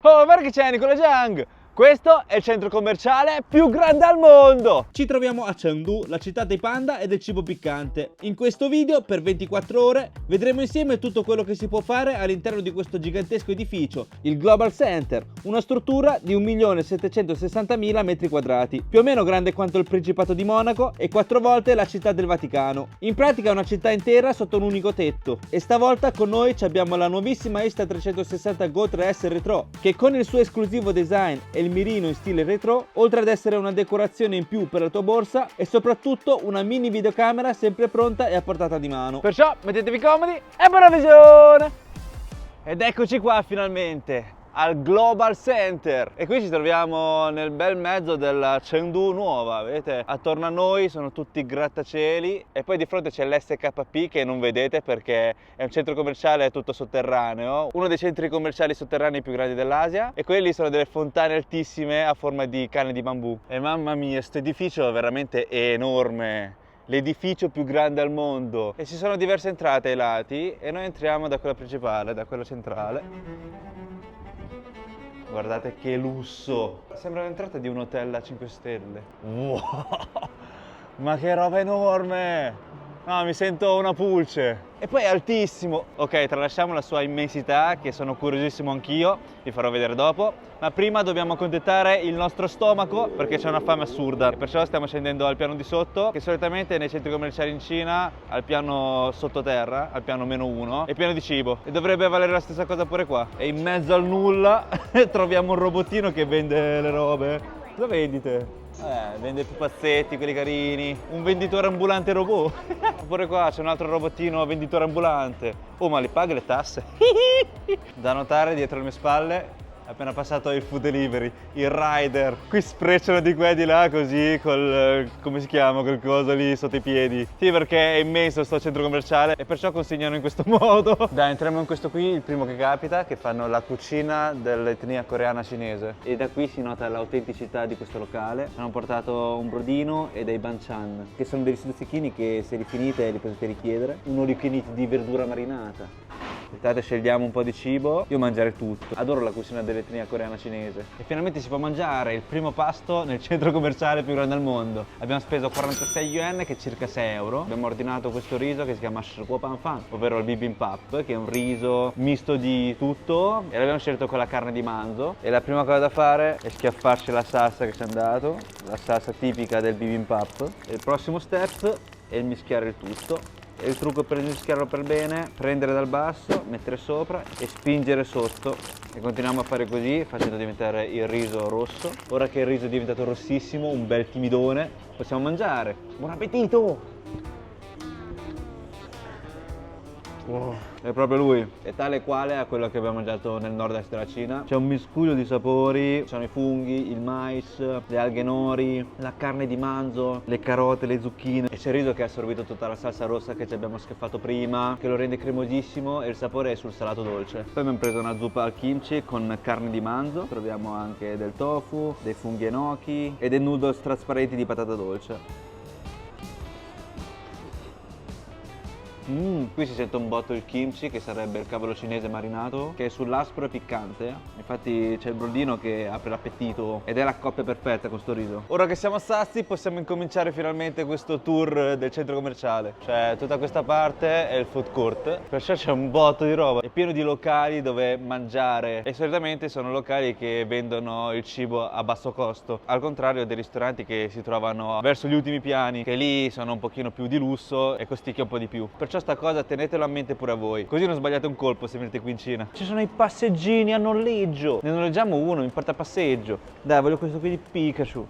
Oh, guarda che c'è Nicola Jiang! Questo è il centro commerciale più grande al mondo! Ci troviamo a Chengdu, la città dei panda e del cibo piccante. In questo video, per 24 ore, vedremo insieme tutto quello che si può fare all'interno di questo gigantesco edificio, il Global Center, una struttura di 1.760.000 metri quadrati, più o meno grande quanto il Principato di Monaco e 4 volte la città del Vaticano. In pratica è una città intera sotto un unico tetto. E stavolta con noi abbiamo la nuovissima Insta360 Go 3S Retro, che con il suo esclusivo design e il mirino in stile retro, oltre ad essere una decorazione in più per la tua borsa, è soprattutto una mini videocamera sempre pronta e a portata di mano. Perciò mettetevi comodi e buona visione! Ed eccoci qua finalmente al Global Center, e qui ci troviamo nel bel mezzo della Chengdu nuova. Vedete, attorno a noi sono tutti grattacieli e poi di fronte c'è l'SKP che non vedete perché è un centro commerciale tutto sotterraneo, uno dei centri commerciali sotterranei più grandi dell'Asia, e quelli sono delle fontane altissime a forma di canne di bambù. E mamma mia, questo edificio è veramente enorme, l'edificio più grande al mondo, e ci sono diverse entrate ai lati e noi entriamo da quella principale, da quella centrale. Guardate che lusso! Sembra l'entrata di un hotel a 5 stelle. Wow! Ma che roba enorme! No, mi sento una pulce. E poi è altissimo. Ok, tralasciamo la sua immensità, che sono curiosissimo anch'io, vi farò vedere dopo. Ma prima dobbiamo accontentare il nostro stomaco perché c'è una fame assurda. E perciò stiamo scendendo al piano di sotto, che solitamente nei centri commerciali in Cina, al piano sottoterra, al piano -1, è pieno di cibo. E dovrebbe valere la stessa cosa pure qua. E in mezzo al nulla troviamo un robottino che vende le robe. Cosa vendite? Vende pupazzetti, quelli carini. Un venditore ambulante robot. Oppure qua c'è un altro robottino venditore ambulante. Oh, ma li paga le tasse? Da notare, dietro le mie spalle è appena passato il food delivery, il rider. Qui sprecciano di qua e di là così col, come si chiama, quel coso lì sotto i piedi. Sì, perché è immenso sto centro commerciale e perciò consegnano in questo modo. Dai, entriamo in questo qui, il primo che capita, che fanno la cucina dell'etnia coreana cinese. E da qui si nota l'autenticità di questo locale. Hanno portato un brodino e dei banchan, che sono dei stuzzichini che se li finite li potete richiedere. Un all you can eat di verdura marinata. Aspettate, scegliamo un po' di cibo. Io mangerei tutto. Adoro la cucina dell'etnia coreana cinese. E finalmente si può mangiare il primo pasto nel centro commerciale più grande al mondo. Abbiamo speso 46 yuan, che è circa 6 euro. Abbiamo ordinato questo riso che si chiama Shikuo Pan Fan, ovvero il bibimbap, che è un riso misto di tutto. E l'abbiamo scelto con la carne di manzo. E la prima cosa da fare è schiaffarci la salsa che ci hanno dato, la salsa tipica del bibimbap. E il prossimo step è il mischiare il tutto. E il trucco per mischiarlo per bene, prendere dal basso, mettere sopra e spingere sotto. E continuiamo a fare così, facendo diventare il riso rosso. Ora che il riso è diventato rossissimo, un bel timidone, possiamo mangiare. Buon appetito! Wow. È proprio lui, è tale quale a quello che abbiamo mangiato nel nord-est della Cina. C'è un miscuglio di sapori, ci sono i funghi, il mais, le alghe nori, la carne di manzo, le carote, le zucchine, e c'è il riso che ha assorbito tutta la salsa rossa che ci abbiamo schiaffato prima, che lo rende cremosissimo, e il sapore è sul salato dolce. Poi abbiamo preso una zuppa al kimchi con carne di manzo, troviamo anche del tofu, dei funghi enoki e dei noodles trasparenti di patata dolce. Qui si sente un botto il kimchi, che sarebbe il cavolo cinese marinato, che è sull'aspro e piccante. Infatti c'è il brodino che apre l'appetito ed è la coppia perfetta con sto riso. Ora che siamo sazi possiamo incominciare finalmente questo tour del centro commerciale. Cioè tutta questa parte è il food court, perciò c'è un botto di roba. È pieno di locali dove mangiare, e solitamente sono locali che vendono il cibo a basso costo, al contrario dei ristoranti che si trovano verso gli ultimi piani, che lì sono un pochino più di lusso e costicchia un po' di più. Perciò sta cosa tenetelo a mente pure a voi, così non sbagliate un colpo se venite qui in Cina. Ci sono i passeggini a noleggio, ne noleggiamo uno in portapasseggio. Dai, voglio questo qui di Pikachu.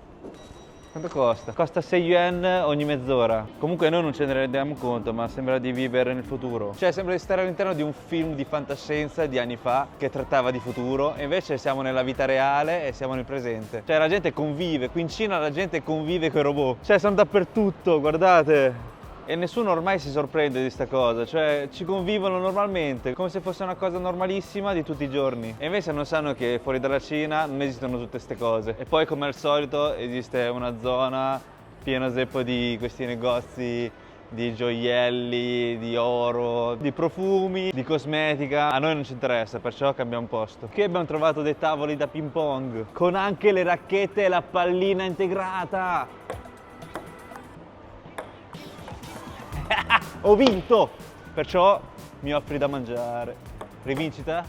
Quanto costa? Costa 6 yuan ogni mezz'ora. Comunque noi non ce ne rendiamo conto, ma sembra di vivere nel futuro. Cioè sembra di stare all'interno di un film di fantascienza di anni fa che trattava di futuro, e invece siamo nella vita reale e siamo nel presente. Cioè la gente convive, qui in Cina la gente convive con i robot. Cioè sono dappertutto, guardate. E nessuno ormai si sorprende di sta cosa, cioè ci convivono normalmente, come se fosse una cosa normalissima di tutti i giorni. E invece non sanno che fuori dalla Cina non esistono tutte queste cose. E poi, come al solito, esiste una zona piena zeppo di questi negozi di gioielli, di oro, di profumi, di cosmetica. A noi non ci interessa, perciò cambiamo posto. Qui abbiamo trovato dei tavoli da ping pong con anche le racchette e la pallina integrata. Ho vinto, perciò mi offri da mangiare. Rivincita?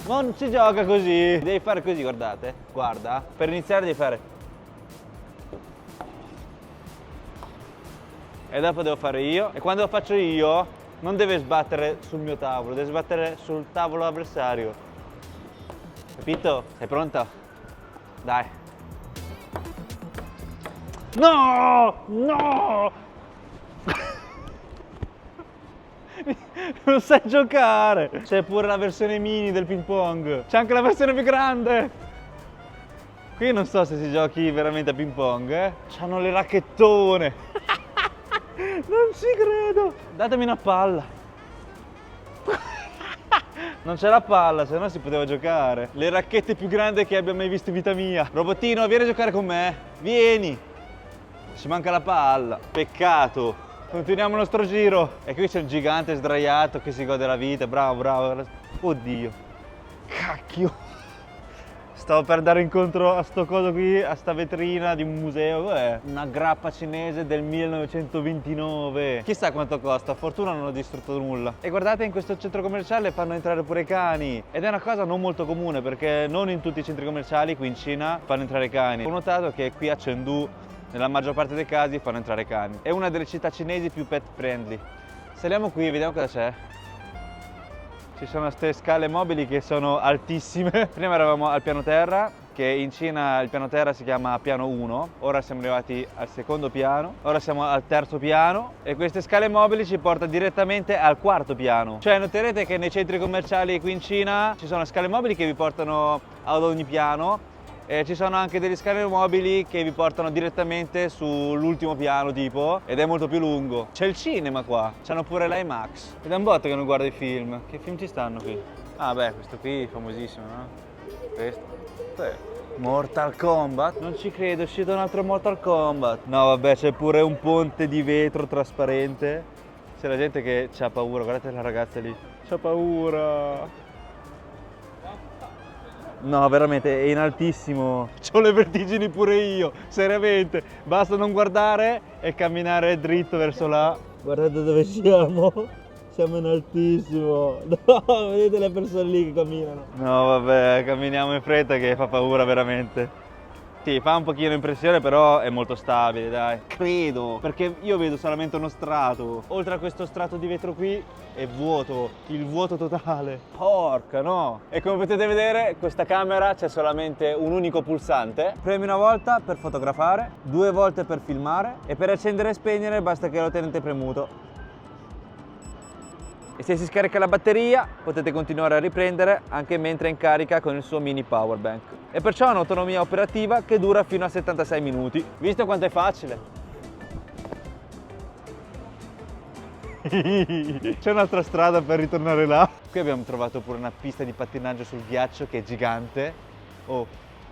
Non si gioca così, devi fare così, guardate, guarda, per iniziare devi fare. E dopo devo fare io, e quando lo faccio io non deve sbattere sul mio tavolo, deve sbattere sul tavolo avversario. Capito? Sei pronta? Dai. No! No! Non sai giocare! C'è pure la versione mini del ping pong. C'è anche la versione più grande. Qui non so se si giochi veramente a ping pong, C'hanno le racchettone. Non ci credo! Datemi una palla. Non c'è la palla, se no si poteva giocare. Le racchette più grandi che abbia mai visto in vita mia. Robottino, vieni a giocare con me. Vieni. Ci manca la palla. Peccato. Continuiamo il nostro giro. E qui c'è un gigante sdraiato che si gode la vita. Bravo, bravo. Oddio. Cacchio. Stavo per andare incontro a sto coso qui, a sta vetrina di un museo. Cos'è? Una grappa cinese del 1929. Chissà quanto costa, fortuna non ho distrutto nulla. E guardate, in questo centro commerciale fanno entrare pure i cani. Ed è una cosa non molto comune, perché non in tutti i centri commerciali qui in Cina fanno entrare i cani. Ho notato che qui a Chengdu, nella maggior parte dei casi, fanno entrare i cani. È una delle città cinesi più pet friendly. Saliamo qui, vediamo cosa c'è. Ci sono queste scale mobili che sono altissime. Prima eravamo al piano terra, che in Cina il piano terra si chiama piano 1. Ora siamo arrivati al secondo piano, ora siamo al terzo piano e queste scale mobili ci portano direttamente al quarto piano. Cioè noterete che nei centri commerciali qui in Cina ci sono scale mobili che vi portano ad ogni piano. E ci sono anche degli scale mobili che vi portano direttamente sull'ultimo piano tipo, ed è molto più lungo. C'è il cinema qua, c'hanno pure l'IMAX. Ed è un botto che non guardo i film. Che film ci stanno qui? Ah beh, questo qui è famosissimo, no? Questo. Mortal Kombat? Non ci credo, è uscito un altro Mortal Kombat. No vabbè, c'è pure un ponte di vetro trasparente. C'è la gente che c'ha paura, guardate la ragazza lì. C'ha paura. No, veramente, è in altissimo. C'ho le vertigini pure io, seriamente. Basta non guardare e camminare dritto verso là. Guardate dove siamo. Siamo in altissimo. No, vedete le persone lì che camminano. No, vabbè, camminiamo in fretta che fa paura veramente. Sì, fa un pochino impressione, però è molto stabile, dai. Credo, perché io vedo solamente uno strato. Oltre a questo strato di vetro qui è vuoto, il vuoto totale. Porca no! E come potete vedere, questa camera c'è solamente un unico pulsante. Premi una volta per fotografare, 2 volte per filmare e per accendere e spegnere basta che lo tenete premuto. E se si scarica la batteria potete continuare a riprendere anche mentre è in carica con il suo mini power bank. E perciò ha un'autonomia operativa che dura fino a 76 minuti. Visto quanto è facile? C'è un'altra strada per ritornare là. Qui abbiamo trovato pure una pista di pattinaggio sul ghiaccio che è gigante. Oh,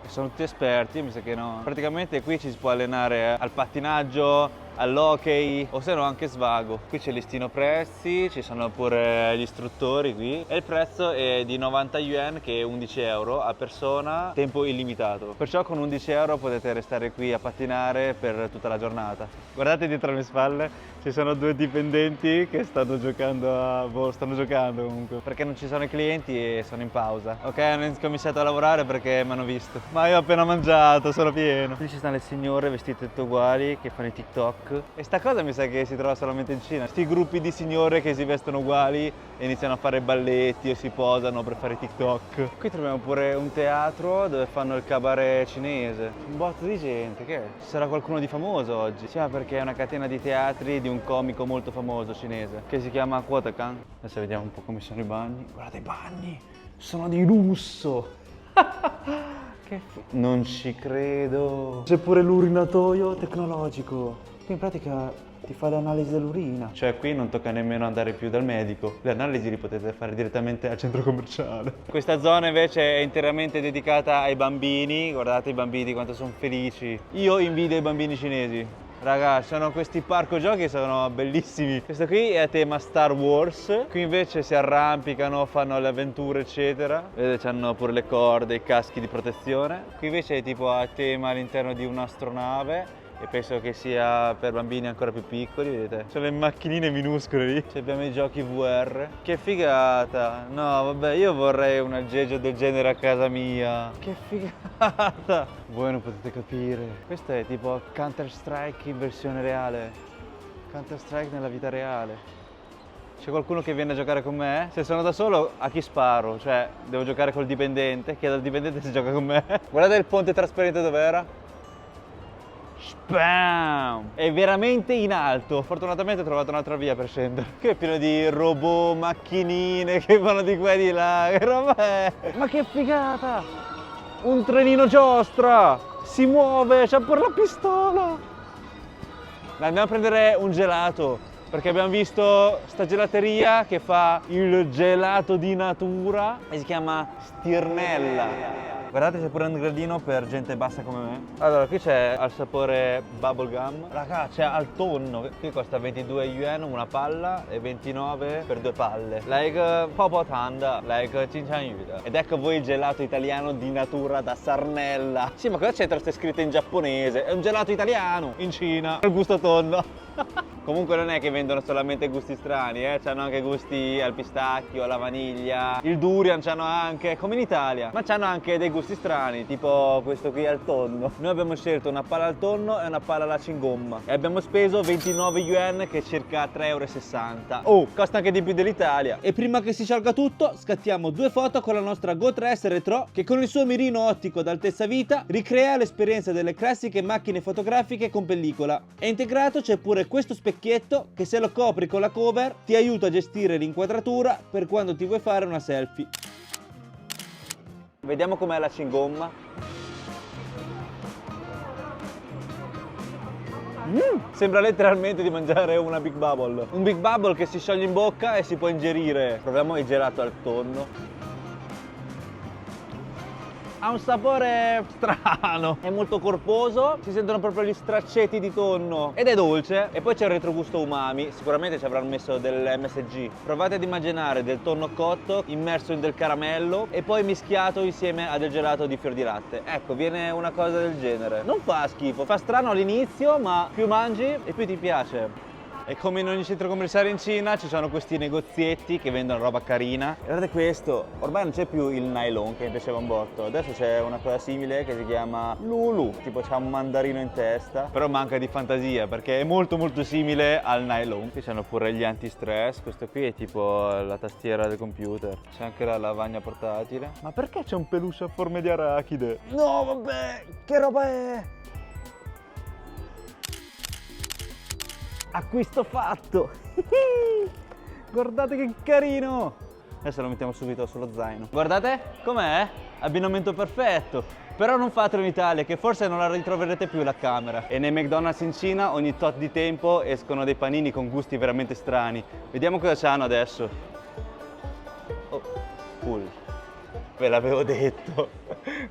sono tutti esperti, mi sa che no. Praticamente qui ci si può allenare al pattinaggio, all'hockey o se no anche svago. Qui c'è il listino prezzi, ci sono pure gli istruttori qui e il prezzo è di 90 yuan che è 11 euro a persona, tempo illimitato. Perciò con 11 euro potete restare qui a pattinare per tutta la giornata. Guardate dietro le mie spalle, ci sono 2 dipendenti che stanno giocando stanno giocando comunque, perché non ci sono i clienti e sono in pausa. Ok, hanno incominciato a lavorare perché mi hanno visto. Ma io ho appena mangiato, sono pieno. Qui ci stanno le signore vestite tutte uguali che fanno i TikTok. E sta cosa mi sa che si trova solamente in Cina. Sti gruppi di signore che si vestono uguali e iniziano a fare balletti o si posano per fare TikTok. Qui troviamo pure un teatro dove fanno il cabaret cinese. Un botto di gente, che è? Ci sarà qualcuno di famoso oggi? Sì, ma perché è una catena di teatri di un comico molto famoso cinese che si chiama Quotakan. Adesso vediamo un po' come sono i bagni. Guardate i bagni, sono di lusso. Non ci credo. C'è pure l'urinatoio tecnologico. Qui in pratica ti fa l'analisi dell'urina. Cioè qui non tocca nemmeno andare più dal medico. Le analisi li potete fare direttamente al centro commerciale. Questa zona invece è interamente dedicata ai bambini. Guardate i bambini quanto sono felici. Io invidio i bambini cinesi. Raga, sono questi parco giochi, sono bellissimi. Questo qui è a tema Star Wars. Qui invece si arrampicano, fanno le avventure eccetera. Vedete, hanno pure le corde, i caschi di protezione. Qui invece è tipo a tema all'interno di un'astronave. E penso che sia per bambini ancora più piccoli, vedete? Sono le macchinine minuscole lì. Abbiamo i giochi VR. Che figata! No, vabbè, io vorrei un aggeggio del genere a casa mia. Che figata! Voi non potete capire. Questo è tipo Counter Strike in versione reale. Counter Strike nella vita reale. C'è qualcuno che viene a giocare con me? Se sono da solo, a chi sparo? Cioè, devo giocare col dipendente? Chiedo al dipendente se gioca con me. Guardate il ponte trasparente dov'era. Spam! È veramente in alto. Fortunatamente ho trovato un'altra via per scendere. Qui è pieno di robot, macchinine che vanno di qua e di là. Che roba è? Ma che figata! Un trenino giostra! Si muove, c'ha pure la pistola! Andiamo a prendere un gelato, perché abbiamo visto sta gelateria che fa il gelato di natura e si chiama Stirnella. Guardate, c'è pure un gradino per gente bassa come me. Allora, qui c'è al sapore bubblegum. Raga, c'è al tonno. Qui costa 22 yuan una palla e 29 per 2 palle. Like Popo Tanda, like Cincian Yuda. Ed ecco voi il gelato italiano di natura da Sarnella. Sì, ma cosa c'entra queste scritte in giapponese? È un gelato italiano in Cina. Il gusto tonno. Comunque non è che vendono solamente gusti strani, c'hanno anche gusti al pistacchio, alla vaniglia, il durian c'hanno anche, come in Italia, ma c'hanno anche dei gusti strani, tipo questo qui al tonno. Noi abbiamo scelto una palla al tonno e una palla alla cingomma e abbiamo speso 29 yuan, che è circa 3,60 €. Oh, costa anche di più dell'Italia. E prima che si sciolga tutto, scattiamo 2 foto con la nostra Go 3S Retro, che con il suo mirino ottico ad altezza vita ricrea l'esperienza delle classiche macchine fotografiche con pellicola. E integrato c'è pure questo specchietto che, se lo copri con la cover, ti aiuta a gestire l'inquadratura per quando ti vuoi fare una selfie. Vediamo com'è la cingomma. Sembra letteralmente di mangiare una Big Bubble. Un Big Bubble che si scioglie in bocca e si può ingerire. Proviamo il gelato al tonno. Ha un sapore strano, è molto corposo, si sentono proprio gli straccetti di tonno ed è dolce. E poi c'è il retrogusto umami, sicuramente ci avranno messo dell'MSG. Provate ad immaginare del tonno cotto immerso in del caramello e poi mischiato insieme a del gelato di fior di latte. Ecco, viene una cosa del genere. Non fa schifo, fa strano all'inizio, ma più mangi e più ti piace. E come in ogni centro commerciale in Cina ci sono questi negozietti che vendono roba carina. E guardate questo, ormai non c'è più il nylon che mi piaceva un botto, adesso c'è una cosa simile che si chiama Lulu, tipo c'ha un mandarino in testa, però manca di fantasia perché è molto molto simile al nylon. Qui c'hanno pure gli anti-stress, questo qui è tipo la tastiera del computer, c'è anche la lavagna portatile. Ma perché c'è un peluche a forma di arachide? No vabbè, che roba è? Acquisto fatto! Guardate che carino! Adesso lo mettiamo subito sullo zaino. Guardate com'è? Abbinamento perfetto! Però non fatelo in Italia, che forse non la ritroverete più la camera. E nei McDonald's in Cina ogni tot di tempo escono dei panini con gusti veramente strani. Vediamo cosa c'hanno adesso. Oh, cool. Ve l'avevo detto.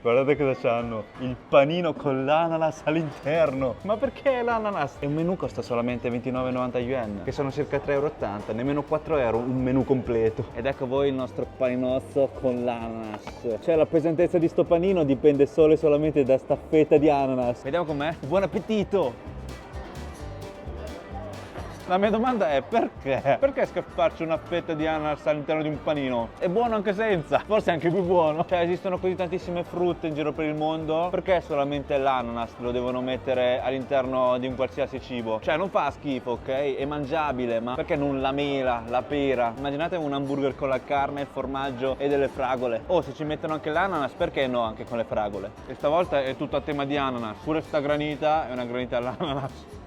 Guardate cosa c'hanno, il panino con l'ananas all'interno. Ma perché l'ananas? E un menù costa solamente 29,90 yuan, che sono circa 3,80 €, nemmeno 4 € un menù completo. Ed ecco voi il nostro paninozzo con l'ananas. Cioè la pesantezza di sto panino dipende solo e solamente da sta fetta di ananas. Vediamo com'è. Buon appetito! La mia domanda è perché? Perché scapparci una fetta di ananas all'interno di un panino? È buono anche senza, forse è anche più buono. Cioè esistono così tantissime frutte in giro per il mondo, perché solamente l'ananas lo devono mettere all'interno di un qualsiasi cibo? Cioè non fa schifo, ok? È mangiabile, ma perché non la mela, la pera? Immaginate un hamburger con la carne, il formaggio e delle fragole. Oh, se ci mettono anche l'ananas, perché no anche con le fragole? E stavolta è tutto a tema di ananas. Pure sta granita è una granita all'ananas.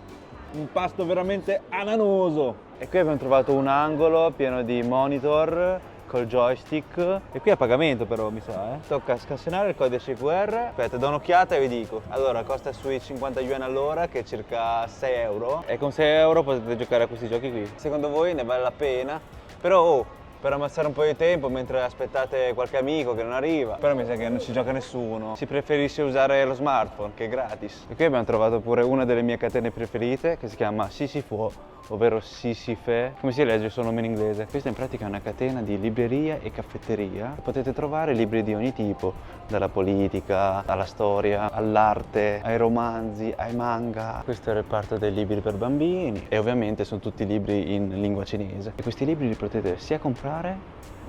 Un pasto veramente ananoso. E qui abbiamo trovato un angolo pieno di monitor col joystick. E qui è a pagamento però, mi sa, Tocca scansionare il codice QR. Aspetta, do un'occhiata e vi dico. Allora, costa sui 50 yuan all'ora, che è circa 6 €. E con 6 € potete giocare a questi giochi qui. Secondo voi ne vale la pena? Però, per ammazzare un po' di tempo mentre aspettate qualche amico che non arriva. Però mi sa che non ci gioca nessuno, si preferisce usare lo smartphone che è gratis. E qui abbiamo trovato pure una delle mie catene preferite che si chiama Sisypho, ovvero Sisyphe, come si legge il suo nome in inglese. Questa in pratica è una catena di libreria e caffetteria. Potete trovare libri di ogni tipo, dalla politica, alla storia, all'arte, ai romanzi, ai manga. Questo è il reparto dei libri per bambini e ovviamente sono tutti libri in lingua cinese. E questi libri li potete sia comprare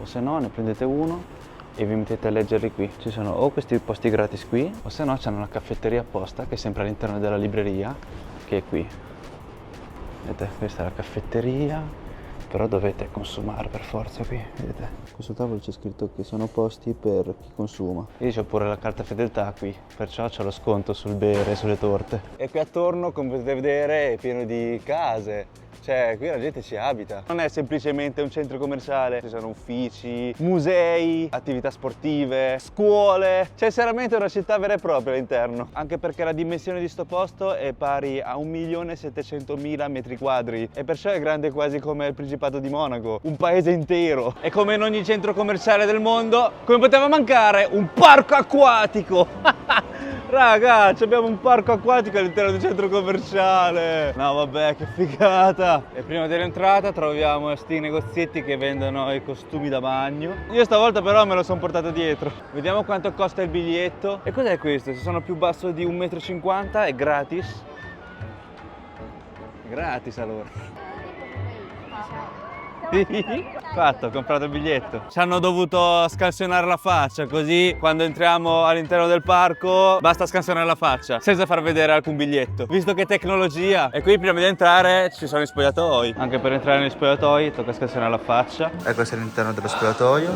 o se no ne prendete uno e vi mettete a leggerli qui. Ci sono o questi posti gratis qui o se no c'è una caffetteria apposta che è sempre all'interno della libreria, che è qui. Vedete, questa è la caffetteria, però dovete consumare per forza qui, vedete. Questo tavolo c'è scritto che sono posti per chi consuma. Io c'ho pure la carta fedeltà qui, perciò c'ho lo sconto sul bere e sulle torte. E qui attorno, come potete vedere, è pieno di case. Cioè, qui la gente ci abita. Non è semplicemente un centro commerciale, ci sono uffici, musei, attività sportive, scuole. C'è seriamente una città vera e propria all'interno. Anche perché la dimensione di sto posto è pari a 1.700.000 metri quadri e perciò è grande quasi come il Principato di Monaco, un paese intero. E come in ogni centro commerciale del mondo, come poteva mancare, un parco acquatico! Raga, abbiamo un parco acquatico all'interno del centro commerciale. No vabbè, che figata. E prima dell'entrata troviamo questi negozietti che vendono i costumi da bagno. Io stavolta però me lo sono portato dietro. Vediamo quanto costa il biglietto. E cos'è questo? Se sono più basso di 1,50 m è gratis. Gratis allora. Fatto, ho comprato il biglietto. Ci hanno dovuto scansionare la faccia, così quando entriamo all'interno del parco basta scansionare la faccia senza far vedere alcun biglietto, visto che tecnologia. E qui prima di entrare ci sono gli spogliatoi. Anche per entrare negli spogliatoi tocca scansionare la faccia. Ecco, questo è all'interno dello spogliatoio.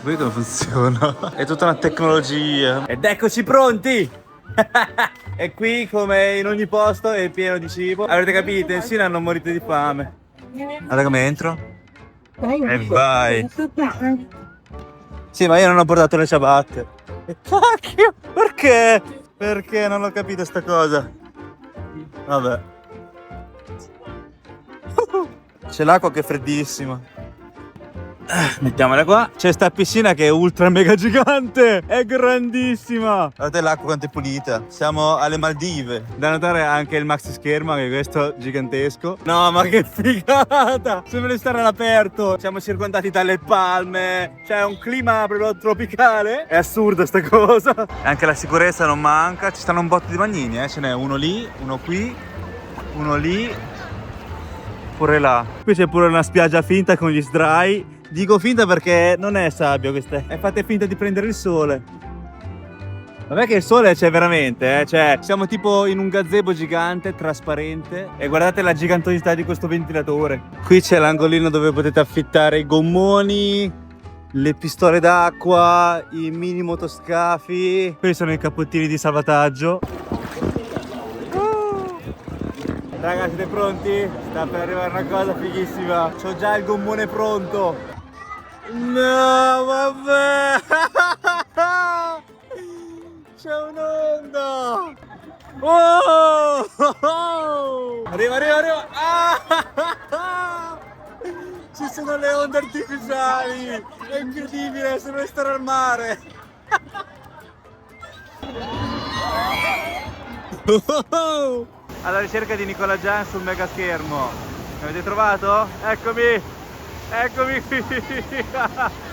Qui come funziona? È tutta una tecnologia. Ed eccoci pronti! E qui, come in ogni posto, è pieno di cibo. Avrete capito? In Cina non morite di fame. Guarda come entro. E vai. Sì, ma io non ho portato le ciabatte. Cacchio! Perché? Perché non ho capito sta cosa. Vabbè. C'è l'acqua che è freddissima. Mettiamola qua. C'è sta piscina che è ultra mega gigante. È grandissima. Guardate l'acqua quanto è pulita. Siamo alle Maldive. Da notare anche il maxi schermo, che questo gigantesco. No, ma che figata. Sembra di stare all'aperto. Siamo circondati dalle palme. C'è un clima proprio tropicale. È assurda sta cosa. Anche la sicurezza non manca. Ci stanno un botto di bagnini, Ce n'è uno lì, uno qui, uno lì, pure là. Qui c'è pure una spiaggia finta con gli sdrai. Dico finta perché non è sabbia questa, è fatta finta di prendere il sole. Vabbè che il sole c'è veramente, Cioè, siamo tipo in un gazebo gigante, trasparente. E guardate la gigantosità di questo ventilatore. Qui c'è l'angolino dove potete affittare i gommoni, le pistole d'acqua, i mini motoscafi. Questi sono i cappottini di salvataggio. Raga, siete pronti? Sta per arrivare una cosa fighissima. C'ho già il gommone pronto. No, vabbè! C'è un'onda! Oh! Arriva! Ah! Ci sono le onde artificiali! È incredibile, sembra di stare al mare! Alla ricerca di Nicola Gian sul mega schermo. Mi avete trovato? Eccomi! Eccomi qui!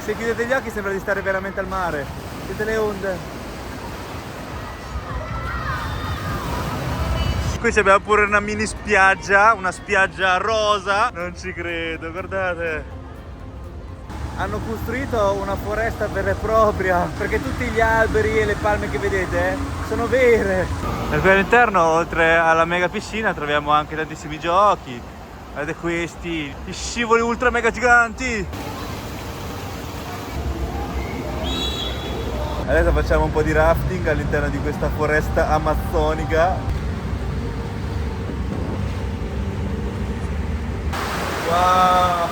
Se chiudete gli occhi sembra di stare veramente al mare. Vedete le onde? Qui abbiamo pure una mini spiaggia, una spiaggia rosa. Non ci credo, guardate. Hanno costruito una foresta vera e propria, perché tutti gli alberi e le palme che vedete sono vere. E qui all'interno, oltre alla mega piscina, troviamo anche tantissimi giochi. Vedete questi, gli scivoli ultra mega giganti. Adesso facciamo un po' di rafting all'interno di questa foresta amazzonica. Wow!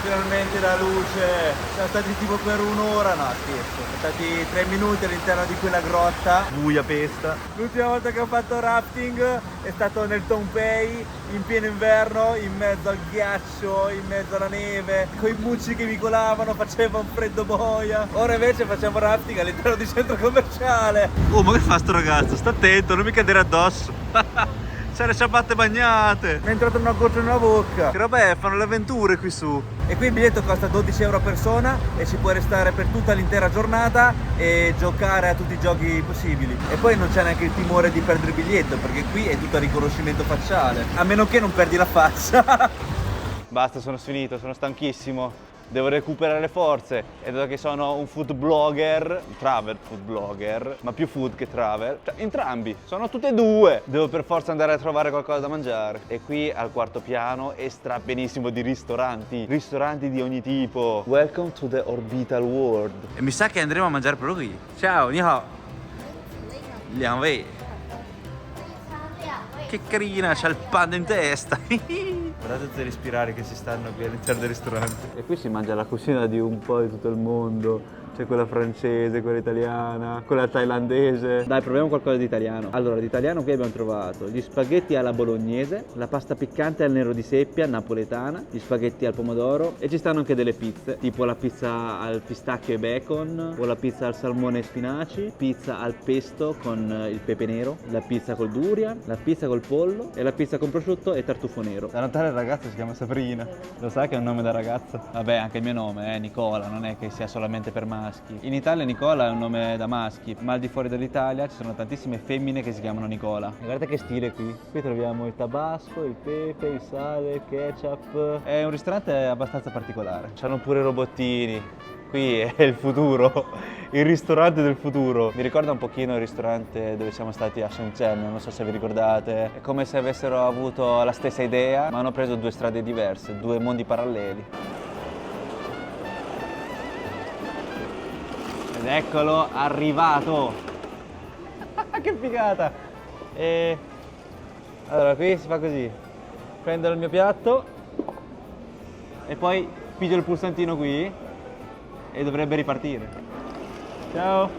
finalmente la luce. Siamo stati tipo per un'ora, no scherzo, siamo stati 3 minuti all'interno di quella grotta, buia pesta. L'ultima volta che ho fatto rafting è stato nel Tonpei, in pieno inverno, in mezzo al ghiaccio, in mezzo alla neve, con i bucci che mi colavano, faceva un freddo boia. Ora invece facciamo rafting all'interno di centro commerciale. Oh, ma che fa sto ragazzo? Sta attento, non mi cadere addosso. C'è le ciabatte bagnate. Mi è entrata una goccia nella bocca. Che roba è? Fanno le avventure qui su. E qui il biglietto costa 12 euro a persona e ci puoi restare per tutta l'intera giornata e giocare a tutti i giochi possibili. E poi non c'è neanche il timore di perdere il biglietto, perché qui è tutto a riconoscimento facciale. A meno che non perdi la faccia. Basta, sono finito, sono stanchissimo. Devo recuperare le forze e dato che sono un food blogger, travel food blogger, ma più food che travel, cioè entrambi, sono tutte e due. Devo per forza andare a trovare qualcosa da mangiare. E qui al quarto piano è strabenissimo di ristoranti di ogni tipo. Welcome to the Orbital World. E mi sa che andremo a mangiare proprio qui. Ciao, ni hao. Liang Wei. Che carina, c'ha il panda in testa. Guardate tutti i respirari che si stanno qui all'interno del ristorante. E qui si mangia la cucina di un po' di tutto il mondo. C'è quella francese, quella italiana, quella thailandese. Dai, proviamo qualcosa di italiano. Allora, di italiano qui abbiamo trovato gli spaghetti alla bolognese, la pasta piccante al nero di seppia, napoletana, gli spaghetti al pomodoro e ci stanno anche delle pizze, tipo la pizza al pistacchio e bacon, o la pizza al salmone e spinaci, pizza al pesto con il pepe nero, la pizza col durian, la pizza col pollo e la pizza con prosciutto e tartufo nero. Da notare il ragazzo si chiama Sabrina. Lo sai che è un nome da ragazza? Vabbè, anche il mio nome è Nicola, non è che sia solamente per maschi. In Italia Nicola è un nome da maschi, ma al di fuori dell'Italia ci sono tantissime femmine che si chiamano Nicola. E guardate che stile qui. Qui troviamo il tabasco, il pepe, il sale, il ketchup. È un ristorante abbastanza particolare. C'hanno pure i robottini. Qui è il futuro, il ristorante del futuro. Mi ricorda un pochino il ristorante dove siamo stati a Shenzhen, non so se vi ricordate. È come se avessero avuto la stessa idea, ma hanno preso due strade diverse, due mondi paralleli. Ed eccolo arrivato! Che figata! E allora qui si fa così: prendo il mio piatto e poi piglio il pulsantino qui e dovrebbe ripartire. Ciao!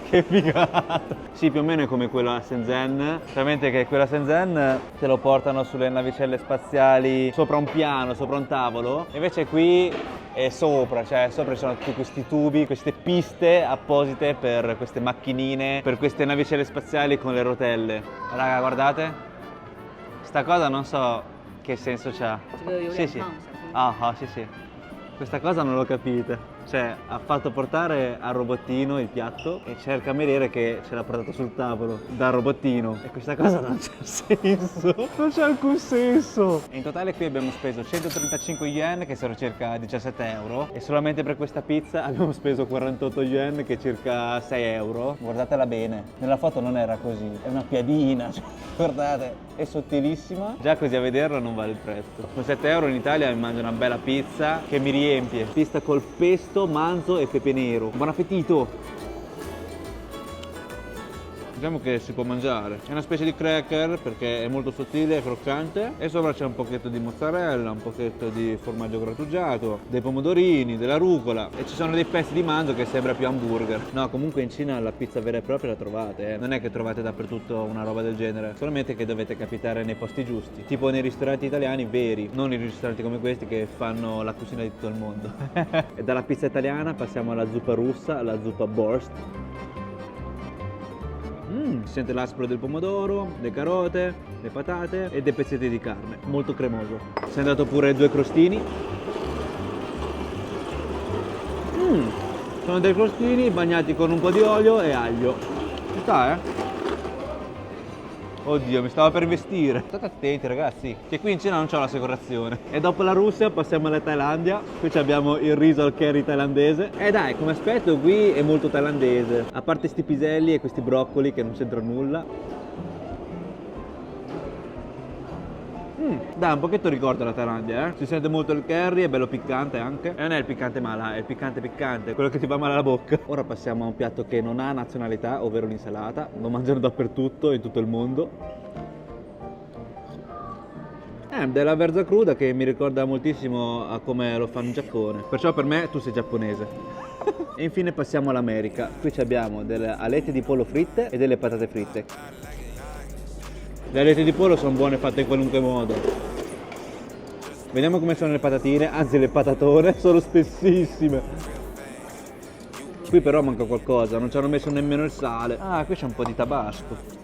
Che figata! Sì, più o meno è come quella a Shenzhen, solamente che quella a Shenzhen te lo portano sulle navicelle spaziali sopra un piano, sopra un tavolo, invece qui è sopra, cioè sopra ci sono tutti questi tubi, queste piste apposite per queste macchinine, per queste navicelle spaziali con le rotelle. Raga, guardate, sta cosa non so che senso c'ha. Sì, sì. Ah, sì, sì. Questa cosa non l'ho capita. Cioè, ha fatto portare al robottino il piatto e c'è il cameriere che ce l'ha portato sul tavolo dal robottino. E questa cosa non c'ha senso. Non c'è alcun senso. E in totale qui abbiamo speso 135 yen, che sono circa 17 euro. E solamente per questa pizza abbiamo speso 48 yen, che è circa 6 euro. Guardatela bene. Nella foto non era così. È una piadina. Cioè, guardate, è sottilissima. Già così a vederla non vale il prezzo. Con 7 euro in Italia mi mangio una bella pizza che mi riempie. Pizza col pesto, manzo e pepe nero. Buon appetito! Diciamo che si può mangiare. È una specie di cracker perché è molto sottile e croccante e sopra c'è un pochetto di mozzarella, un pochetto di formaggio grattugiato, dei pomodorini, della rucola e ci sono dei pezzi di manzo che sembra più hamburger. No, comunque in Cina la pizza vera e propria la trovate, Non è che trovate dappertutto una roba del genere, solamente che dovete capitare nei posti giusti, tipo nei ristoranti italiani veri, non i ristoranti come questi che fanno la cucina di tutto il mondo. E dalla pizza italiana passiamo alla zuppa russa, alla zuppa Borscht. Si sente l'aspro del pomodoro, le carote, le patate e dei pezzetti di carne, molto cremoso. Si è andato pure 2 crostini. Sono dei crostini bagnati con un po' di olio e aglio. Ci sta, Oddio, mi stava per vestire. State attenti ragazzi, che qui in Cina non c'è l'assicurazione. E dopo la Russia passiamo alla Thailandia. Qui abbiamo il riso al curry thailandese. E dai, come aspetto qui è molto thailandese. A parte sti piselli e questi broccoli che non c'entrano nulla. Dai, un pochetto ricorda la Thailandia, Si sente molto il curry, è bello piccante anche. E non è il piccante mala, è il piccante piccante, quello che ti fa male alla bocca. Ora passiamo a un piatto che non ha nazionalità, ovvero l'insalata. Lo mangiano dappertutto, in tutto il mondo. della verza cruda che mi ricorda moltissimo a come lo fanno in Giappone. Perciò per me tu sei giapponese. E infine passiamo all'America. Qui abbiamo delle alette di pollo fritte e delle patate fritte. Le alette di pollo sono buone fatte in qualunque modo. Vediamo come sono le patatine, anzi le patatone sono spessissime. Qui però manca qualcosa, non ci hanno messo nemmeno il sale. Ah, qui c'è un po' di tabasco.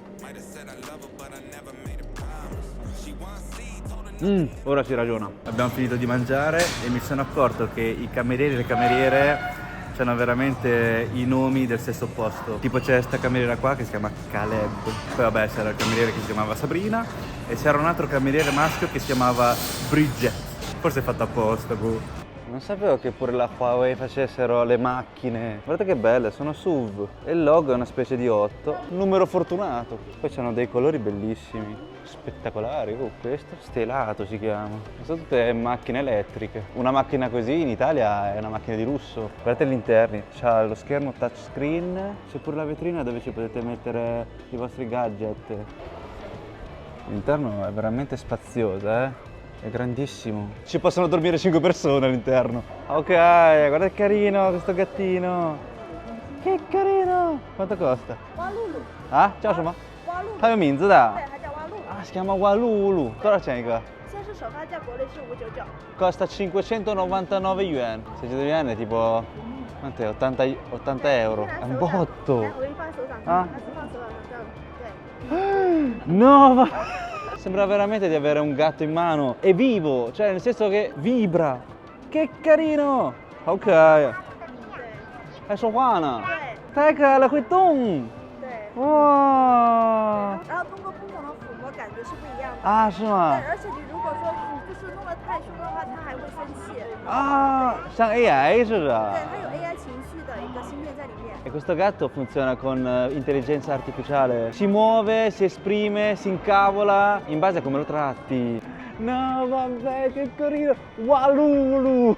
Ora si ragiona. Abbiamo finito di mangiare e mi sono accorto che i camerieri e le cameriere hanno veramente i nomi del sesso opposto. Tipo c'è questa cameriera qua che si chiama Caleb. Poi vabbè c'era il cameriere che si chiamava Sabrina e c'era un altro cameriere maschio che si chiamava Bridget. Forse è fatto apposta, boh. Non sapevo che pure la Huawei facessero le macchine. Guardate che belle, sono SUV. E il logo è una specie di 8. Numero fortunato. Poi c'hanno dei colori bellissimi, spettacolari. Oh, questo stelato si chiama. Sono tutte macchine elettriche. Una macchina così in Italia è una macchina di lusso. Guardate gli interni, c'ha lo schermo touchscreen. C'è pure la vetrina dove ci potete mettere i vostri gadget. L'interno è veramente spazioso, È grandissimo. Ci possono dormire 5 persone all'interno. Ok, guarda che carino questo gattino. Che carino. Quanto costa? Walulu. Ah? Ciao, Shoma. Walulu. 它有名字的。对，它叫 Walulu。 Ah, si chiama Walulu. 多少钱一个？现在是首发价，国内是599。 Costa 599 yuan. 600 yuan è tipo... quant'è? 80 euro. È un botto. 来，我给你放手掌啊上，还是放手掌上这样。对。 No, sembra veramente di avere un gatto in mano. È vivo, cioè nel senso che vibra. Che carino. Ok. 对。还说话呢。对。太可爱了，会动。对。哇。然后通过不同的抚摸，感觉是不一样的。啊，是吗？对，而且你如果说你就是弄得太凶的话，它还会生气。啊，像 AI 似的。对，它有 AI 情绪的一个芯片在里面。 E questo gatto funziona con intelligenza artificiale. Si muove, si esprime, si incavola in base a come lo tratti. No, vabbè, che carino! Walulu!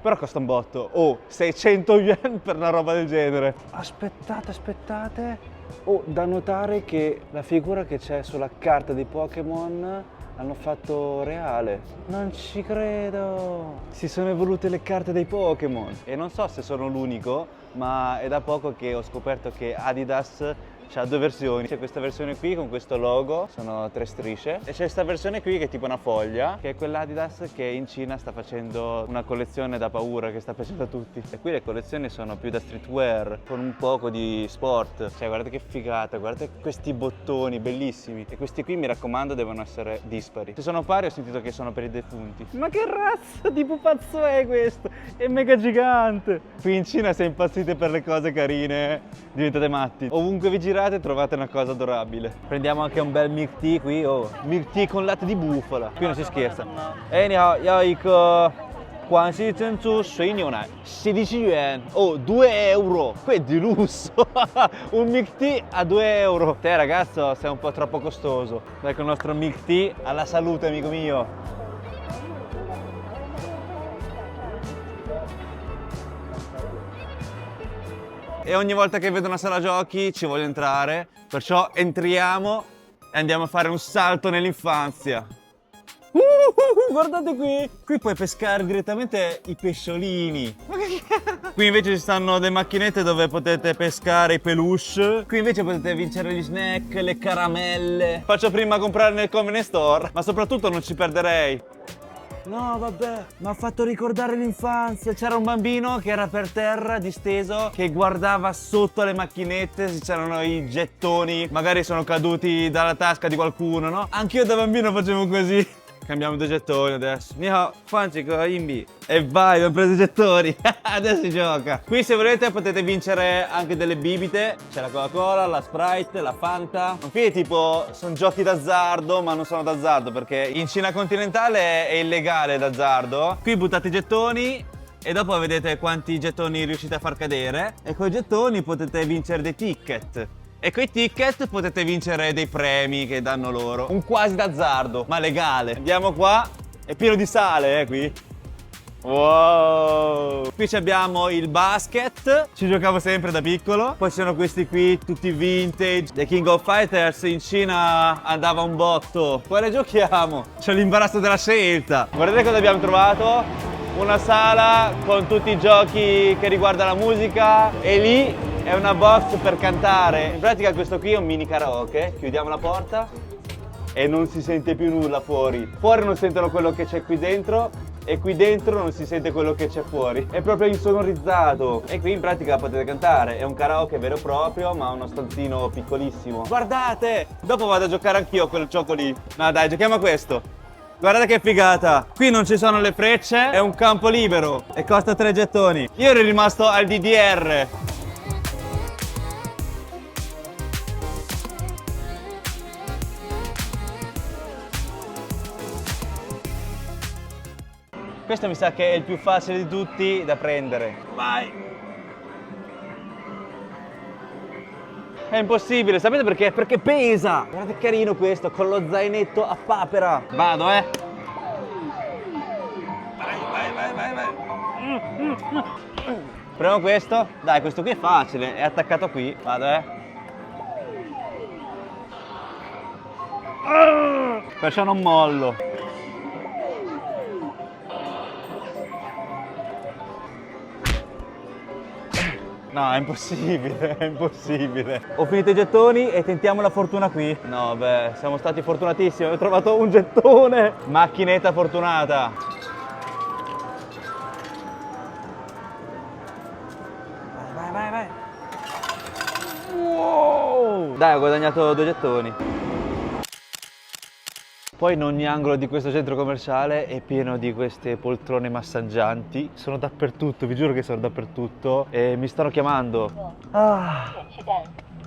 Però costa un botto. Oh, 600 yuan per una roba del genere. Aspettate, aspettate. Oh, da notare che la figura che c'è sulla carta di Pokémon l'hanno fatto reale. Non ci credo. Si sono evolute le carte dei Pokémon. E non so se sono l'unico, ma è da poco che ho scoperto che Adidas c'ha due versioni. C'è questa versione qui con questo logo, sono 3 strisce, e c'è questa versione qui che è tipo una foglia, che è quell'Adidas che in Cina sta facendo una collezione da paura, che sta piacendo a tutti. E qui le collezioni sono più da streetwear, con un poco di sport. Cioè guardate che figata, guardate questi bottoni bellissimi. E questi qui mi raccomando devono essere dispari. Se sono pari ho sentito che sono per i defunti. Ma che razza di pupazzo è questo? È mega gigante. Qui in Cina se impazzite per le cose carine diventate matti. Ovunque vi girate trovate una cosa adorabile. Prendiamo anche un bel milk tea qui, oh, milk tea con latte di bufala. Qui non si scherza. Ni hao, yao iko Guangxi Zhenzu Shui Niu Nai, 16 yuan. Oh, 2 euro. Qui è di lusso. Un milk tea a 2 euro. Te ragazzo sei un po' troppo costoso. Dai con il nostro milk tea. Alla salute amico mio. E ogni volta che vedo una sala giochi ci voglio entrare, perciò entriamo e andiamo a fare un salto nell'infanzia. Guardate qui! Qui puoi pescare direttamente i pesciolini. Qui invece ci stanno le macchinette dove potete pescare i peluche. Qui invece potete vincere gli snack, le caramelle. Faccio prima comprare nel convenience store, ma soprattutto non ci perderei. No, vabbè, mi ha fatto ricordare l'infanzia. C'era un bambino che era per terra, disteso, che guardava sotto alle macchinette se c'erano i gettoni. Magari sono caduti dalla tasca di qualcuno, no? Anch'io da bambino facevo così. Cambiamo 2 gettoni adesso. Ni hao, Fanci, Imbi. E vai, abbiamo preso i gettoni. Adesso si gioca. Qui se volete potete vincere anche delle bibite. C'è la Coca-Cola, la Sprite, la Fanta. Qui è tipo, sono giochi d'azzardo, ma non sono d'azzardo perché in Cina continentale è illegale d'azzardo. Qui buttate i gettoni e dopo vedete quanti gettoni riuscite a far cadere. E con i gettoni potete vincere dei ticket. E con i ticket potete vincere dei premi che danno loro. Un quasi d'azzardo, ma legale. Andiamo qua. È pieno di sale, qui. Wow! Qui abbiamo il basket, ci giocavo sempre da piccolo. Poi ci sono questi qui, tutti vintage. The King of Fighters in Cina andava un botto. Quale giochiamo? C'è l'imbarazzo della scelta. Guardate cosa abbiamo trovato. Una sala con tutti i giochi che riguardano la musica e lì è una box per cantare. In pratica questo qui è un mini karaoke. Chiudiamo la porta e non si sente più nulla fuori. Fuori non sentono quello che c'è qui dentro e qui dentro non si sente quello che c'è fuori. È proprio insonorizzato e qui in pratica potete cantare. È un karaoke vero e proprio, ma uno stanzino piccolissimo. Guardate! Dopo vado a giocare anch'io a quel gioco lì. No dai, giochiamo a questo. Guardate che figata! Qui non ci sono le frecce, è un campo libero e costa 3 gettoni. Io ero rimasto al DDR. Questo mi sa che è il più facile di tutti da prendere. Vai! È impossibile, sapete perché? Perché pesa! Guardate che carino questo, con lo zainetto a papera. Vado, Vai, vai. Proviamo questo. Dai, questo qui è facile, è attaccato qui. Vado, Perciò non mollo. No, è impossibile, è impossibile. Ho finito i gettoni e tentiamo la fortuna qui. No, beh, siamo stati fortunatissimi, ho trovato un gettone. Macchinetta fortunata. Vai, vai, vai. Wow! Dai, ho guadagnato 2 gettoni. Poi in ogni angolo di questo centro commerciale è pieno di queste poltrone massaggianti. Sono dappertutto, vi giuro che sono dappertutto e mi stanno chiamando. Ah,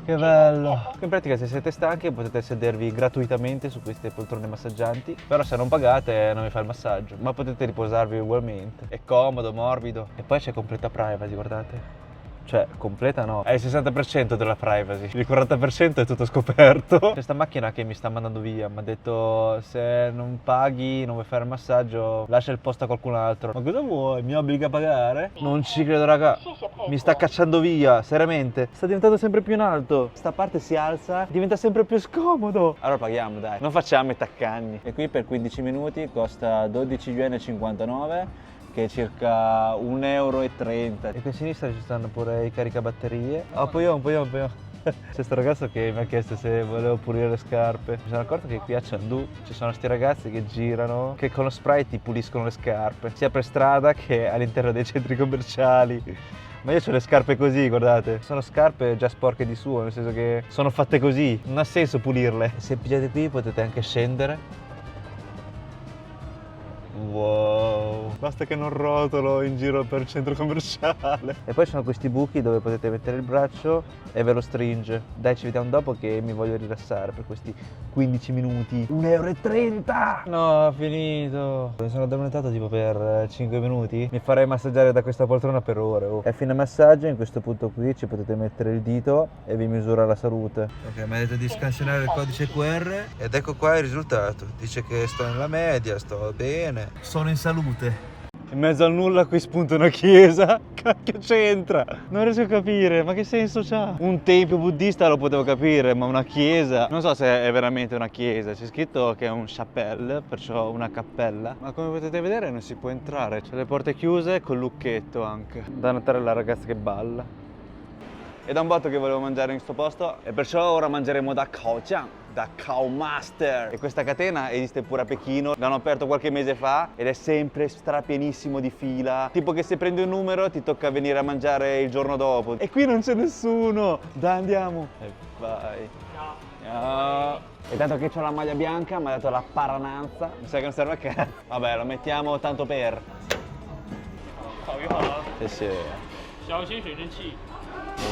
che bello! In pratica se siete stanchi potete sedervi gratuitamente su queste poltrone massaggianti, però se non pagate non vi fa il massaggio, ma potete riposarvi ugualmente. È comodo, morbido e poi c'è completa privacy, guardate. Cioè, completa no, è il 60% della privacy, il 40% è tutto scoperto. C'è sta macchina che mi sta mandando via, mi ha detto se non paghi, non vuoi fare il massaggio, lascia il posto a qualcun altro. Ma cosa vuoi? Mi obbliga a pagare? Non ci credo raga, mi sta cacciando via, seriamente. Sta diventando sempre più in alto, sta parte si alza, diventa sempre più scomodo. Allora paghiamo dai, non facciamo i taccagni. E qui per 15 minuti costa 12,59 yuan, che è circa 1,30 euro. E qui a sinistra ci stanno pure i caricabatterie. Ah, poi io. C'è sto ragazzo che mi ha chiesto se volevo pulire le scarpe. Mi sono accorto che qui a Chengdu ci sono sti ragazzi che girano, che con lo spray ti puliscono le scarpe, sia per strada che all'interno dei centri commerciali. Ma io ho le scarpe così, guardate. Sono scarpe già sporche di suo, nel senso che sono fatte così. Non ha senso pulirle. Se pigliate qui potete anche scendere. Wow, basta che non rotolo in giro per il centro commerciale. E poi ci sono questi buchi dove potete mettere il braccio e ve lo stringe. Dai, ci vediamo dopo che mi voglio rilassare per questi 15 minuti. 1,30 euro! No, finito. Mi sono addormentato tipo per 5 minuti. Mi farei massaggiare da questa poltrona per ore. E a fine massaggio in questo punto qui ci potete mettere il dito e vi misura la salute. Ok, mi ha detto di scansionare il codice QR ed ecco qua il risultato. Dice che sto nella media, sto bene. Sono in salute. In mezzo al nulla qui spunta una chiesa. Cacchio c'entra? Non riesco a capire, ma che senso c'ha? Un tempio buddista lo potevo capire, ma una chiesa? Non so se è veramente una chiesa. C'è scritto che è un chapelle, perciò una cappella. Ma come potete vedere non si può entrare. C'è le porte chiuse col lucchetto anche. Da notare la ragazza che balla. È da un botto che volevo mangiare in sto posto e perciò ora mangeremo da Kaojiang, da Kao Master. E questa catena esiste pure a Pechino, l'hanno aperto qualche mese fa ed è sempre strapienissimo di fila. Tipo che se prendi un numero ti tocca venire a mangiare il giorno dopo. E qui non c'è nessuno. Dai, andiamo. E vai. Ciao. E tanto che ho la maglia bianca mi ha dato la parananza. Mi sa che non serve a che. Vabbè, lo mettiamo tanto per. Sì, sì. 小型水蒸气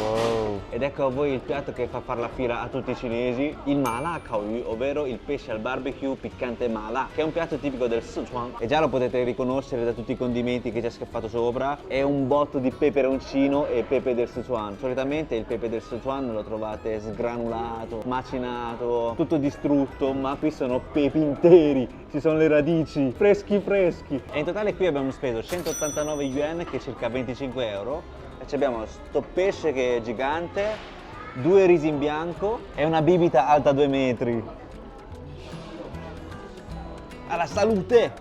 Wow. Ed ecco a voi il piatto che fa fare la fila a tutti i cinesi, il mala khao yu, ovvero il pesce al barbecue piccante mala, che è un piatto tipico del Sichuan e già lo potete riconoscere da tutti i condimenti che c'è scaffato sopra. È un botto di peperoncino e pepe del Sichuan. Solitamente il pepe del Sichuan lo trovate sgranulato, macinato, tutto distrutto, ma qui sono pepi interi, ci sono le radici, freschi freschi. E in totale qui abbiamo speso 189 yuan, che è circa 25 euro. E abbiamo sto pesce che è gigante, 2 risi in bianco e una bibita alta 2 metri. Alla salute!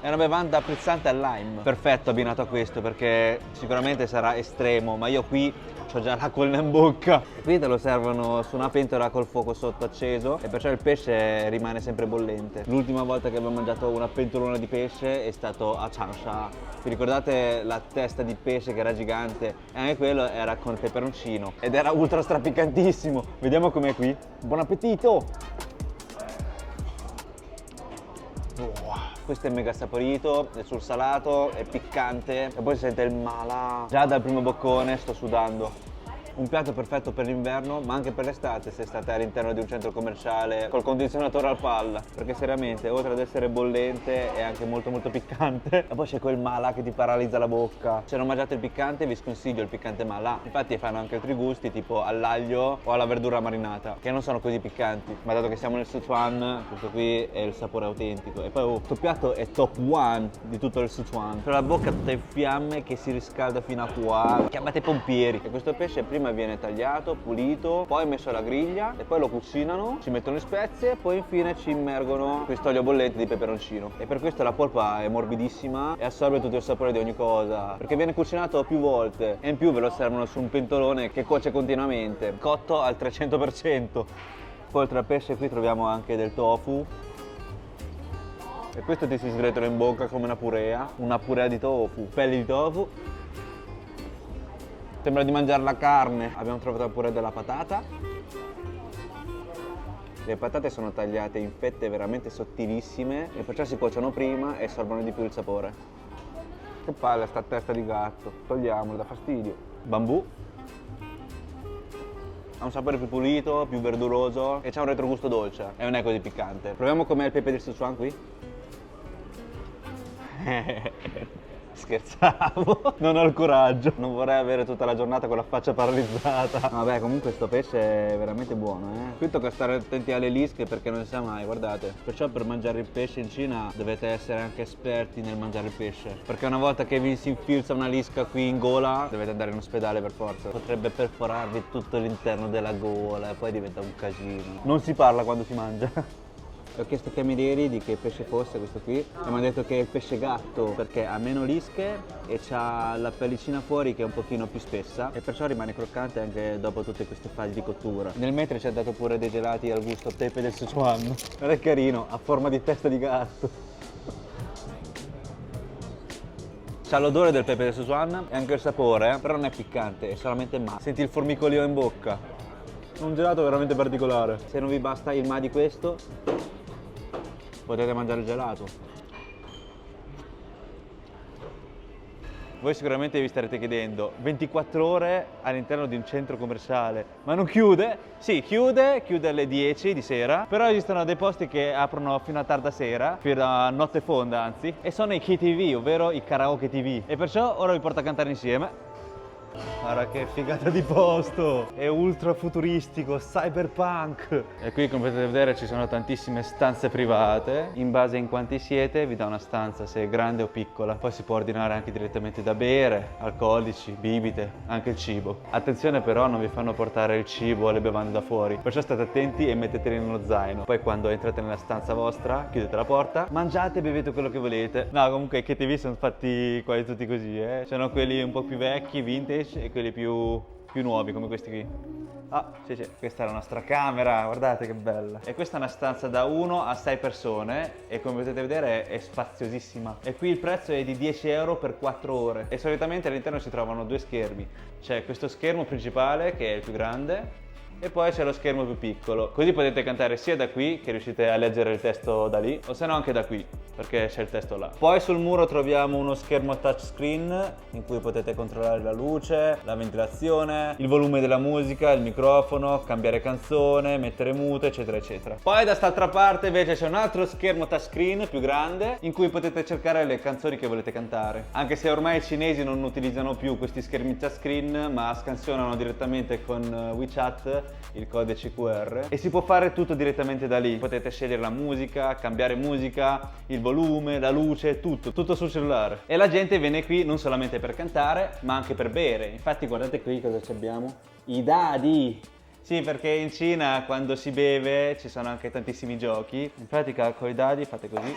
È una bevanda frizzante al lime, perfetto abbinato a questo perché sicuramente sarà estremo, ma io qui ho già l'acquolina in bocca. Qui te lo servono su una pentola col fuoco sotto acceso e perciò il pesce rimane sempre bollente. L'ultima volta che abbiamo mangiato una pentolona di pesce è stato a Changsha. Vi ricordate la testa di pesce che era gigante? E anche quello era con il peperoncino ed era ultra strapiccantissimo. Vediamo com'è qui. Buon appetito! Questo è mega saporito, è sul salato, è piccante e poi si sente il mala. Già dal primo boccone sto sudando. Un piatto perfetto per l'inverno, ma anche per l'estate se state all'interno di un centro commerciale col condizionatore al palla, perché seriamente oltre ad essere bollente è anche molto piccante. E poi c'è quel mala che ti paralizza la bocca. Se non mangiate il piccante vi sconsiglio il piccante mala. Infatti fanno anche altri gusti tipo all'aglio o alla verdura marinata, che non sono così piccanti, ma dato che siamo nel Sichuan, questo qui è il sapore autentico. E poi questo piatto è top one di tutto il Sichuan. C'ho la bocca tutta in fiamme che si riscalda fino a qua. Chiamate i pompieri. E questo pesce prima viene tagliato, pulito, poi messo alla griglia e poi lo cucinano, ci mettono le spezie e poi infine ci immergono questo olio bollente di peperoncino. E per questo la polpa è morbidissima e assorbe tutto il sapore di ogni cosa, perché viene cucinato più volte e in più ve lo servono su un pentolone che cuoce continuamente, cotto al 300%. Poi oltre al pesce qui troviamo anche del tofu. E questo ti si sgretola in bocca come una purea di tofu, pelli di tofu. Sembra di mangiare la carne. Abbiamo trovato pure della patata. Le patate sono tagliate in fette veramente sottilissime e perciò si cuociono prima e assorbono di più il sapore. Che palle sta testa di gatto, togliamolo, dà fastidio. Bambù. Ha un sapore più pulito, più verduroso e c'ha un retrogusto dolce e non è così piccante. Proviamo com'è il pepe del Sichuan qui. Scherzavo, non ho il coraggio, non vorrei avere tutta la giornata con la faccia paralizzata. Vabbè, comunque sto pesce è veramente buono, Qui tocca stare attenti alle lische perché non si sa mai, guardate. Perciò per mangiare il pesce in Cina dovete essere anche esperti nel mangiare il pesce, perché una volta che vi si infilza una lisca qui in gola dovete andare in ospedale per forza. Potrebbe perforarvi tutto l'interno della gola e poi diventa un casino. Non si parla quando si mangia. Ho chiesto ai camerieri di che pesce fosse questo qui e mi hanno detto che è il pesce gatto perché ha meno lische e c'ha la pellicina fuori che è un pochino più spessa e perciò rimane croccante anche dopo tutte queste fasi di cottura. Nel mentre ci ha dato pure dei gelati al gusto pepe del Sichuan. Non è carino, ha forma di testa di gatto. C'ha l'odore del pepe del Sichuan e anche il sapore, però non è piccante, è solamente ma. Senti il formicolio in bocca. Un gelato veramente particolare. Se non vi basta il ma di questo, potete mangiare il gelato. Voi sicuramente vi starete chiedendo 24 ore all'interno di un centro commerciale, ma non chiude? Sì, chiude alle 10 di sera, però esistono dei posti che aprono fino a tarda sera, fino a notte fonda anzi, e sono i KTV, ovvero i karaoke TV. E perciò ora vi porto a cantare insieme. Guarda che figata di posto, è ultra futuristico, cyberpunk. E qui come potete vedere ci sono tantissime stanze private. In base in quanti siete vi dà una stanza se è grande o piccola. Poi si può ordinare anche direttamente da bere, alcolici, bibite, anche il cibo. Attenzione però, non vi fanno portare il cibo o le bevande da fuori, perciò state attenti e metteteli nello zaino. Poi quando entrate nella stanza vostra chiudete la porta, mangiate e bevete quello che volete. No, comunque i KTV sono fatti quasi tutti così, Sono quelli un po' più vecchi, vintage, e quelli più nuovi come questi qui. Ah, sì, questa è la nostra camera, guardate che bella. E questa è una stanza da 1 a 6 persone e come potete vedere è spaziosissima. E qui il prezzo è di 10 euro per 4 ore. E solitamente all'interno si trovano due schermi. C'è questo schermo principale che è il più grande e poi c'è lo schermo più piccolo, così potete cantare sia da qui, che riuscite a leggere il testo da lì, o se no anche da qui, perché c'è il testo là. Poi sul muro troviamo uno schermo touchscreen in cui potete controllare la luce, la ventilazione, il volume della musica, il microfono, cambiare canzone, mettere mute, eccetera eccetera. Poi da quest'altra parte invece c'è un altro schermo touchscreen più grande in cui potete cercare le canzoni che volete cantare, anche se ormai i cinesi non utilizzano più questi schermi touchscreen ma scansionano direttamente con WeChat il codice QR e si può fare tutto direttamente da lì. Potete scegliere la musica, cambiare musica, il volume, la luce, tutto sul cellulare. E la gente viene qui non solamente per cantare ma anche per bere. Infatti guardate qui cosa ci abbiamo, i dadi. Sì, perché in Cina quando si beve ci sono anche tantissimi giochi. In pratica con i dadi fate così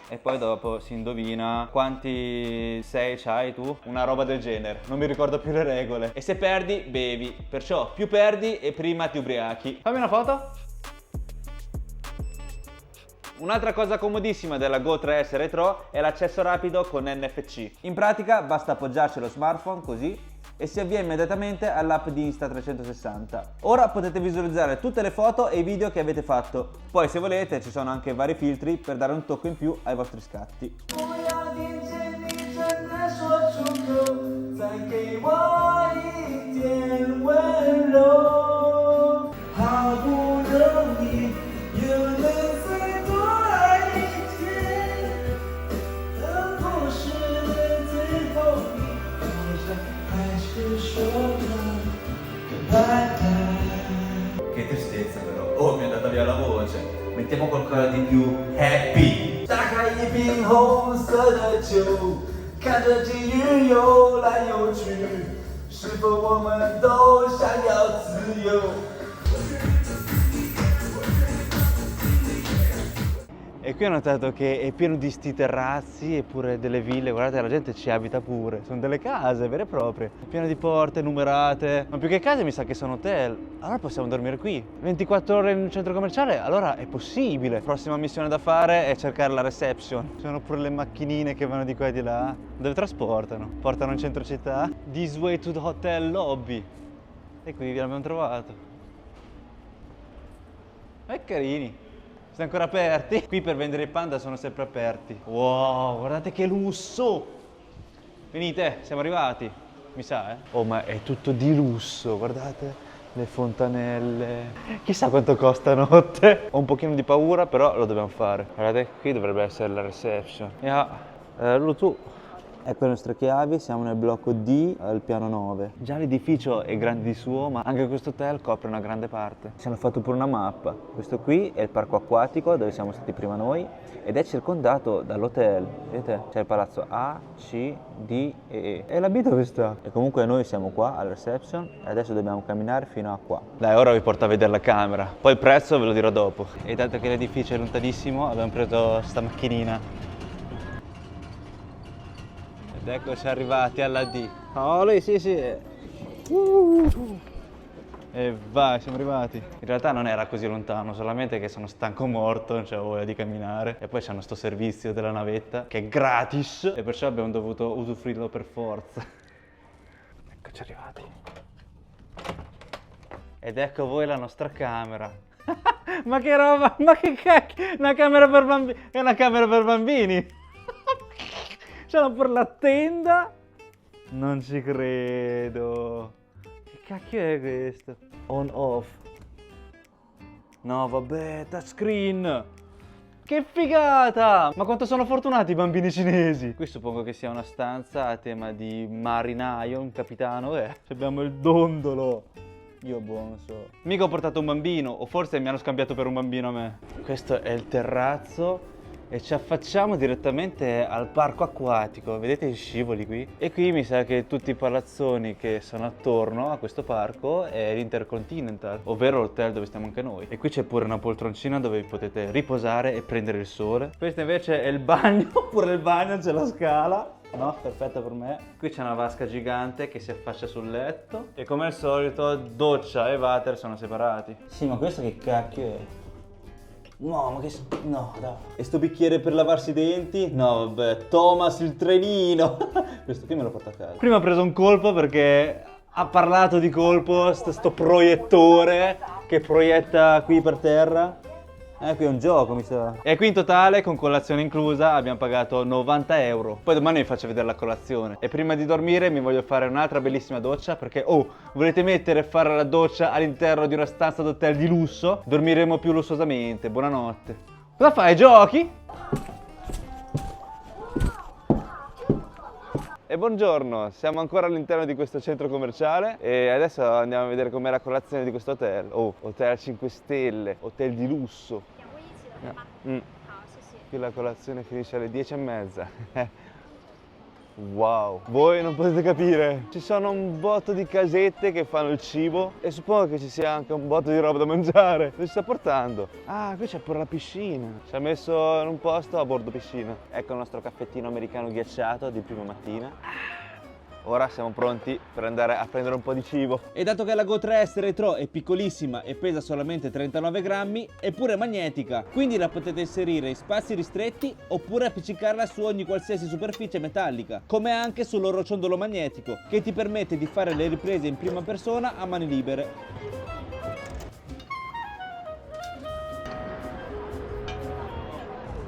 e poi dopo si indovina quanti 6 c'hai tu, una roba del genere, non mi ricordo più le regole. E se perdi, bevi, perciò più perdi e prima ti ubriachi. Fammi una foto. Un'altra cosa comodissima della Go 3S Retro è l'accesso rapido con NFC. In pratica basta appoggiarci lo smartphone così e si avvia immediatamente all'app di Insta360. Ora potete visualizzare tutte le foto e i video che avete fatto. Poi se volete ci sono anche vari filtri per dare un tocco in più ai vostri scatti. Che tristezza però, oh mi è andata via la voce. Mettiamo qualcosa di più happy. 打开一瓶红色的酒，看着季日游来游去，是否我们都想要自由？ E qui ho notato che è pieno di sti terrazzi e pure delle ville, guardate la gente ci abita pure, sono delle case vere e proprie, è pieno di porte numerate, ma più che case mi sa che sono hotel, allora possiamo dormire qui, 24 ore in un centro commerciale, allora è possibile. Prossima missione da fare è cercare la reception, ci sono pure le macchinine che vanno di qua e di là, dove trasportano? Portano in centro città, this way to the hotel lobby, e qui l'abbiamo trovato, è carini. Sono ancora aperti? Qui per vendere i panda sono sempre aperti. Wow, guardate che lusso! Venite, siamo arrivati. Mi sa, eh? Oh, ma è tutto di lusso, guardate. Le fontanelle. Chissà quanto costa a notte. Ho un pochino di paura, però lo dobbiamo fare. Guardate, qui dovrebbe essere la reception. Tu. Ecco le nostre chiavi, siamo nel blocco D al piano 9. Già l'edificio è grande di suo, ma anche questo hotel copre una grande parte. Ci hanno fatto pure una mappa. Questo qui è il parco acquatico dove siamo stati prima noi ed è circondato dall'hotel. Vedete? C'è il palazzo A, C, D e E. E la B dove sta? E comunque noi siamo qua alla reception e adesso dobbiamo camminare fino a qua. Dai, ora vi porto a vedere la camera. Poi il prezzo ve lo dirò dopo. E dato che l'edificio è lontanissimo, abbiamo preso sta macchinina. Ed eccoci arrivati alla D. Oh, lì, sì. E vai, siamo arrivati. In realtà non era così lontano, solamente che sono stanco morto, non c'avevo voglia di camminare. E poi c'hanno sto servizio della navetta, che è gratis, e perciò abbiamo dovuto usufruirlo per forza. Eccoci arrivati. Ed ecco voi la nostra camera. Ma che roba, ma che cacchio, una camera per bambini, è una camera per bambini. C'hanno pure la tenda? Non ci credo. Che cacchio è questo? On off. No vabbè, touchscreen. Che figata! Ma quanto sono fortunati i bambini cinesi. Qui suppongo che sia una stanza a tema di marinaio, un capitano. Abbiamo il dondolo. Io non so. Mica ho portato un bambino, o forse mi hanno scambiato per un bambino a me. Questo è il terrazzo. E ci affacciamo direttamente al parco acquatico, vedete i scivoli qui? E qui mi sa che tutti i palazzoni che sono attorno a questo parco è l'Intercontinental, ovvero l'hotel dove stiamo anche noi. E qui c'è pure una poltroncina dove potete riposare e prendere il sole. Questo invece è il bagno, pure il bagno c'è la scala. No, perfetta per me. Qui c'è una vasca gigante che si affaccia sul letto. E come al solito doccia e water sono separati. Sì, ma questo che cacchio è? No, ma che... no, dai. E sto bicchiere per lavarsi i denti? No, vabbè, Thomas il trenino. Questo qui me lo porto a casa. Prima ho preso un colpo perché Ha parlato di colpo sto proiettore che proietta qui per terra. Qui è un gioco, mi sa. E qui in totale, con colazione inclusa, abbiamo pagato 90 euro. Poi domani vi faccio vedere la colazione. E prima di dormire mi voglio fare un'altra bellissima doccia, perché, volete mettere e fare la doccia all'interno di una stanza d'hotel di lusso? Dormiremo più lussuosamente. Buonanotte. Cosa fai? Giochi? E buongiorno, siamo ancora all'interno di questo centro commerciale e adesso andiamo a vedere com'è la colazione di questo hotel. Hotel 5 stelle, hotel di lusso. Qui la colazione finisce alle 10:30. Wow, voi non potete capire, ci sono un botto di casette che fanno il cibo e suppongo che ci sia anche un botto di roba da mangiare. Dove si sta portando? Ah, qui c'è pure la piscina. Ci ha messo in un posto a bordo piscina. Ecco il nostro caffettino americano ghiacciato di prima mattina. Ora siamo pronti per andare a prendere un po' di cibo. E dato che la Go 3S Retro è piccolissima e pesa solamente 39 grammi, è pure magnetica, quindi la potete inserire in spazi ristretti oppure appiccicarla su ogni qualsiasi superficie metallica, come anche sul loro ciondolo magnetico, che ti permette di fare le riprese in prima persona a mani libere.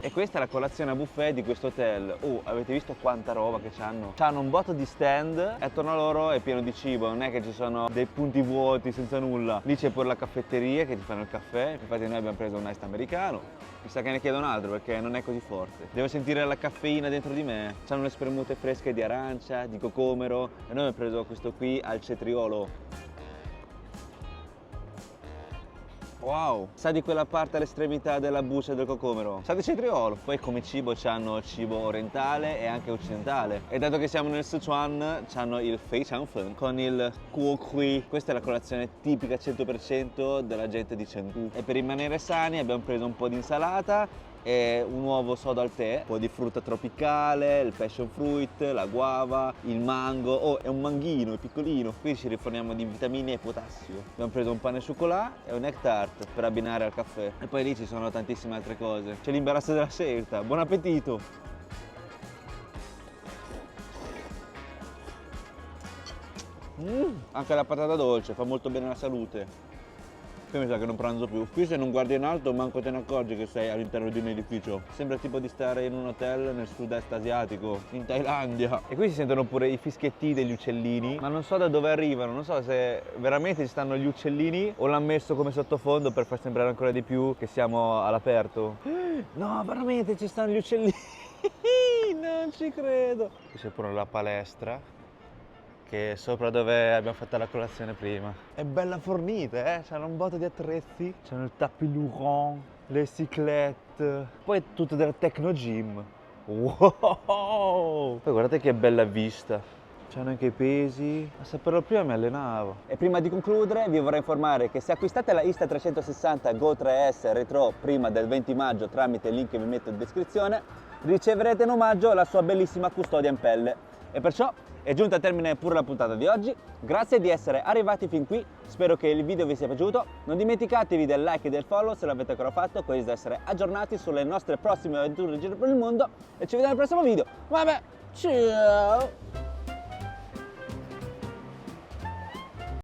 E questa è la colazione a buffet di questo hotel. Avete visto quanta roba che c'hanno? C'hanno un botto di stand e attorno a loro è pieno di cibo, non è che ci sono dei punti vuoti senza nulla. Lì c'è pure la caffetteria che ti fanno il caffè, infatti noi abbiamo preso un iced americano. Mi sa che ne chiedo un altro perché non è così forte. Devo sentire la caffeina dentro di me. C'hanno le spremute fresche di arancia, di cocomero e noi abbiamo preso questo qui al cetriolo. Wow, sa di quella parte all'estremità della buccia del cocomero, sa di cetriolo. Poi come cibo c'hanno cibo orientale e anche occidentale. E dato che siamo nel Sichuan, c'hanno il Fei Chang Fen con il Kuo Kui. Questa è la colazione tipica 100% della gente di Chengdu. E per rimanere sani abbiamo preso un po' di insalata e un uovo sodo al tè, un po' di frutta tropicale, il passion fruit, la guava, il mango. È un manghino, è piccolino. Qui ci riforniamo di vitamine e potassio. Abbiamo preso un pane au chocolat e un egg tart per abbinare al caffè. E poi lì ci sono tantissime altre cose. C'è l'imbarazzo della scelta. Buon appetito! Anche la patata dolce fa molto bene alla salute. Qui mi sa che non pranzo più. Qui se non guardi in alto manco te ne accorgi che sei all'interno di un edificio. Sembra tipo di stare in un hotel nel sud-est asiatico, in Thailandia. E qui si sentono pure i fischietti degli uccellini, ma non so da dove arrivano, non so se veramente ci stanno gli uccellini o l'hanno messo come sottofondo per far sembrare ancora di più che siamo all'aperto. No, veramente ci stanno gli uccellini, non ci credo. Qui c'è pure la palestra, che è sopra dove abbiamo fatto la colazione prima. È bella fornita, c'hanno un botto di attrezzi, c'hanno il tapis roulant, le cyclette, poi è tutto del techno gym. Wow! Poi guardate che bella vista. C'hanno anche i pesi. A saperlo prima mi allenavo. E prima di concludere vi vorrei informare che se acquistate la Insta360 Go 3S Retro prima del 20 maggio tramite il link che vi metto in descrizione, riceverete in omaggio la sua bellissima custodia in pelle. E perciò è giunta a termine pure la puntata di oggi. Grazie di essere arrivati fin qui, spero che il video vi sia piaciuto. Non dimenticatevi del like e del follow se l'avete ancora fatto, così da essere aggiornati sulle nostre prossime avventure in giro per il mondo. E ci vediamo al prossimo video. Vabbè, ciao!